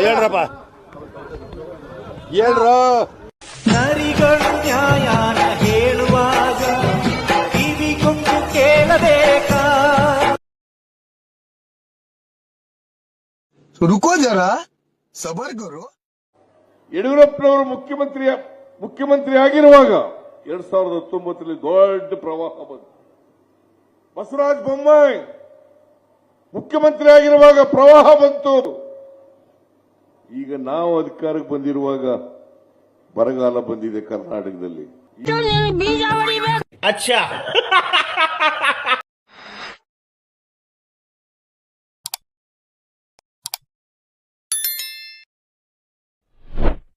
ಹೇಳ್ರಪ್ಪ ಹೇಳ್ರು. ನರಿಗಳು ನ್ಯಾಯನ ಹೇಳುವಾಗ ಕಿವಿಗೊಂದು ಕೇಳಬೇಕಾ? रुको जरा सबर करो. ಯಡಿಯೂರಪ್ಪನವರು ಮುಖ್ಯಮಂತ್ರಿ ಆಗಿರುವಾಗ 2019 ದೊಡ್ಡ ಪ್ರವಾಹ ಬಂತು. ಬಸವರಾಜ ಬೊಮ್ಮಾಯಿ ಮುಖ್ಯಮಂತ್ರಿ ಆಗಿರುವಾಗ ಪ್ರವಾಹ ಬಂತು. ಈಗ ನಾವು ಅಧಿಕಾರಕ್ಕೆ ಬಂದಿರುವಾಗ ಬರಗಾಲ ಬಂದಿದೆ ಕರ್ನಾಟಕದಲ್ಲಿ.